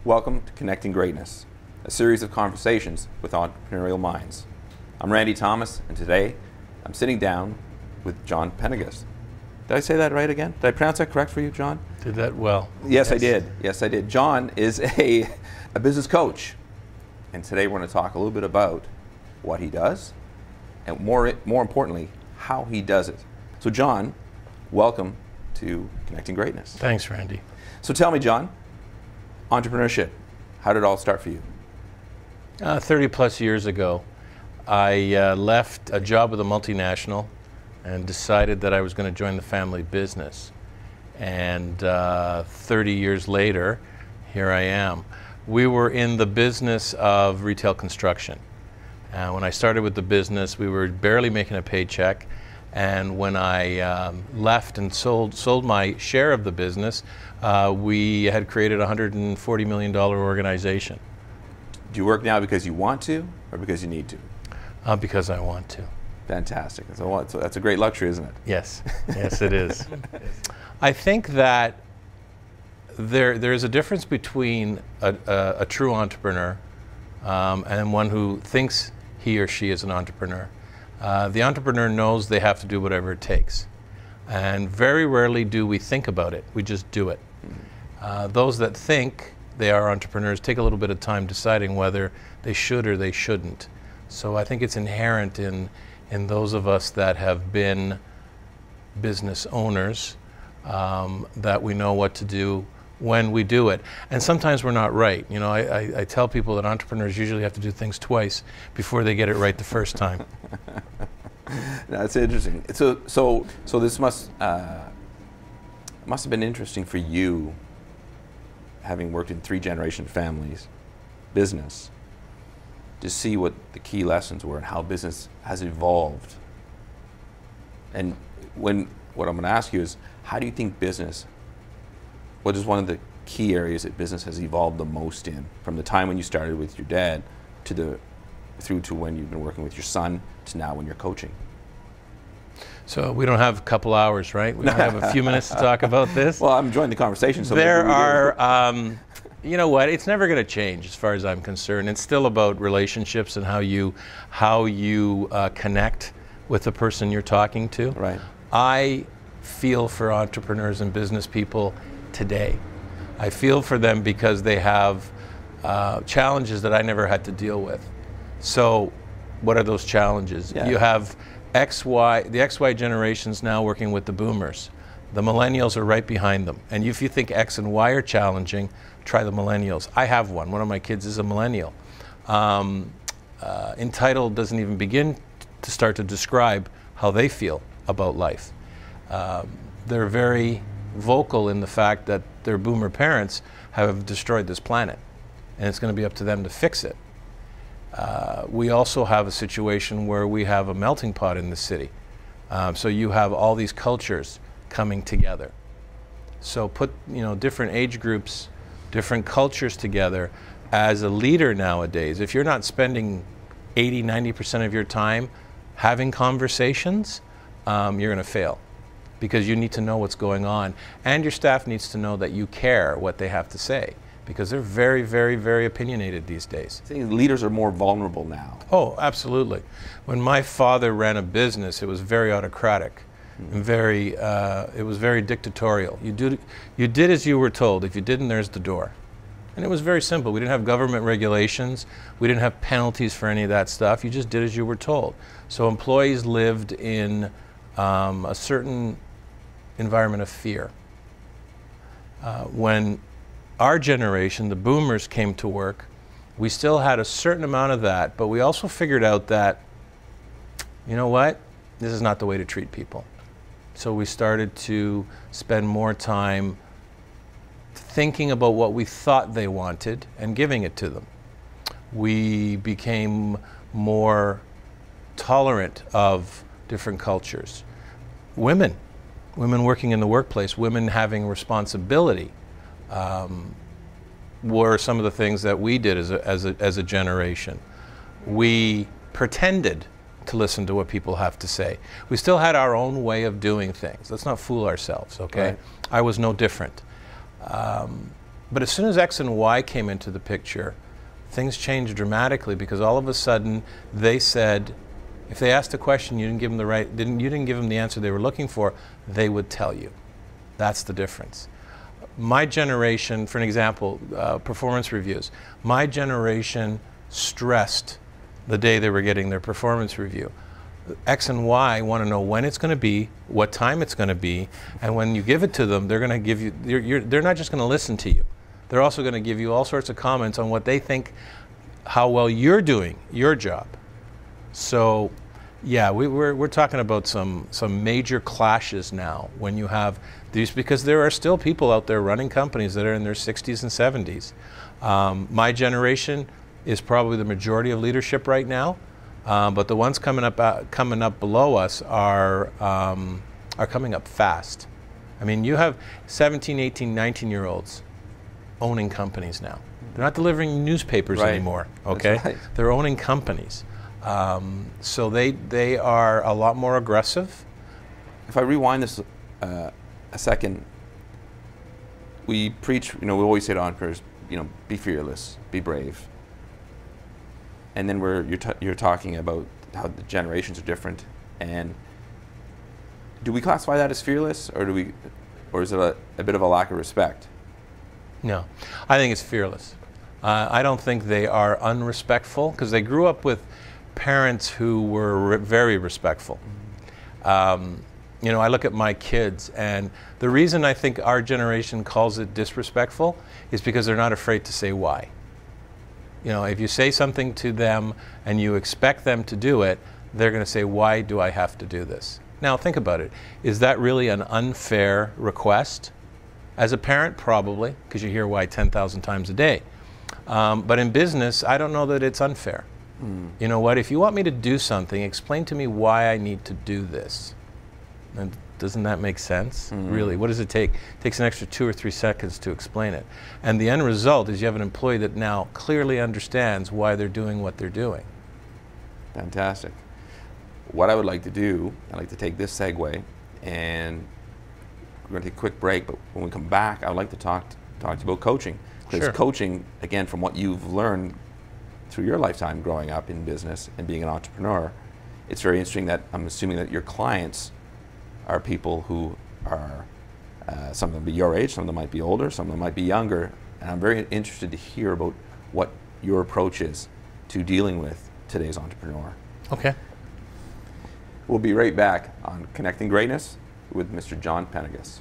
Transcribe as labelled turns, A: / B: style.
A: Welcome to Connecting Greatness, a series of conversations with entrepreneurial minds. I'm Randy Thomas, and today I'm sitting down with John Panigas. Did I say that right again? Did I pronounce that correct for you, John?
B: Did that well.
A: Yes, I did. Yes, I did. John is a business coach, and today we're going to talk a little bit about what he does, and more importantly, how he does it. So, John, welcome to Connecting Greatness.
B: Thanks, Randy.
A: So tell me, John, entrepreneurship, how did it all start for you?
B: 30 plus years ago, I left a job with a multinational and decided that I was going to join the family business. And 30 years later, here I am. We were in the business of retail construction. When I started with the business, we were barely making a paycheck. And when I left and sold my share of the business, we had created a $140 million organization.
A: Do you work now because you want to or because you need to?
B: Because I want to.
A: Fantastic. So that's a great luxury, isn't it?
B: Yes. Yes, it is. I think that there is a difference between a true entrepreneur and one who thinks he or she is an entrepreneur. The entrepreneur knows they have to do whatever it takes. And very rarely do we think about it. We just do it. Those that think they are entrepreneurs take a little bit of time deciding whether they should or they shouldn't. So I think it's inherent in those of us that have been business owners that we know what to do when we do it. And sometimes we're not right. You know, I tell people that entrepreneurs usually have to do things twice before they get it right the first time.
A: That's interesting. So this must have been interesting for you, having worked in 3-generation families, business, to see what the key lessons were and how business has evolved. And what I'm going to ask you is, how do you think what is one of the key areas that business has evolved the most in, from the time when you started with your dad through to when you've been working with your son to now when you're coaching?
B: So we don't have a couple hours, right? We don't have a few minutes to talk about this.
A: Well, I'm enjoying the conversation. So
B: there are, you know what? It's never going to change as far as I'm concerned. It's still about relationships and how you connect with the person you're talking to.
A: Right.
B: I feel for entrepreneurs and business people today. I feel for them because they have challenges that I never had to deal with. So what are those challenges?
A: Yeah.
B: You have the XY generations now working with the boomers. The millennials are right behind them. And if you think X and Y are challenging, try the millennials. I have one. One of my kids is a millennial. Entitled doesn't even begin to start to describe how they feel about life. They're very vocal in the fact that their boomer parents have destroyed this planet, and it's going to be up to them to fix it. We also have a situation where we have a melting pot in the city. So you have all these cultures coming together. So put different age groups, different cultures together. As a leader nowadays, if you're not spending 80–90% of your time having conversations, you're going to fail, because you need to know what's going on, and your staff needs to know that you care what they have to say, because they're very, very, very opinionated these days.
A: I think leaders are more vulnerable now.
B: Oh, absolutely. When my father ran a business, it was very autocratic and it was very dictatorial. You did as you were told. If you didn't, there's the door. And it was very simple. We didn't have government regulations. We didn't have penalties for any of that stuff. You just did as you were told. So employees lived in a certain environment of fear. When our generation, the boomers, came to work, we still had a certain amount of that, but we also figured out that, you know what, this is not the way to treat people. So we started to spend more time thinking about what we thought they wanted and giving it to them. We became more tolerant of different cultures. Women working in the workplace, women having responsibility, were some of the things that we did as a generation. We pretended to listen to what people have to say. We still had our own way of doing things. Let's not fool ourselves, okay? Right. I was no different. But as soon as X and Y came into the picture, things changed dramatically, because all of a sudden they said, if they asked a question, you didn't give them you didn't give them the answer they were looking for, they would tell you. That's the difference. My generation, for an example, performance reviews. My generation stressed the day they were getting their performance review. X and Y want to know when it's going to be, what time it's going to be, and when you give it to them, they're going to give you, they're not just going to listen to you. They're also going to give you all sorts of comments on what they think, how well you're doing your job. So, yeah, we're talking about some major clashes now when you have these, because there are still people out there running companies that are in their 60s and 70s. My generation is probably the majority of leadership right now, but the ones coming up below us are coming up fast. I mean, you have 17, 18, 19-year-olds owning companies now. They're not delivering newspapers anymore. Okay, right. They're owning companies. So they are a lot more aggressive.
A: If I rewind this a second, we preach, we always say to entrepreneurs, be fearless, be brave. And then you're talking about how the generations are different. And do we classify that as fearless, or is it a bit of a lack of respect?
B: No, I think it's fearless. I don't think they are unrespectful, because they grew up with parents who were very respectful. I look at my kids, and the reason I think our generation calls it disrespectful is because they're not afraid to say why. If you say something to them and you expect them to do it, they're going to say, why do I have to do this? Now think about it. Is that really an unfair request? As a parent, probably, because you hear why 10,000 times a day. But in business, I don't know that it's unfair. You know what? If you want me to do something, explain to me why I need to do this. And doesn't that make sense? Really, what does it take? It takes an extra 2 or 3 seconds to explain it. And the end result is you have an employee that now clearly understands why they're doing what they're doing.
A: Fantastic. What I would like to do, I'd like to take this segue, and we're going to take a quick break, but when we come back, I would like to talk to you about coaching. Because coaching, again, from what you've learned through your lifetime growing up in business and being an entrepreneur, it's very interesting that I'm assuming that your clients are people who are, some of them be your age, some of them might be older, some of them might be younger, and I'm very interested to hear about what your approach is to dealing with today's entrepreneur.
B: Okay.
A: We'll be right back on Connecting Greatness with Mr. John Panigas.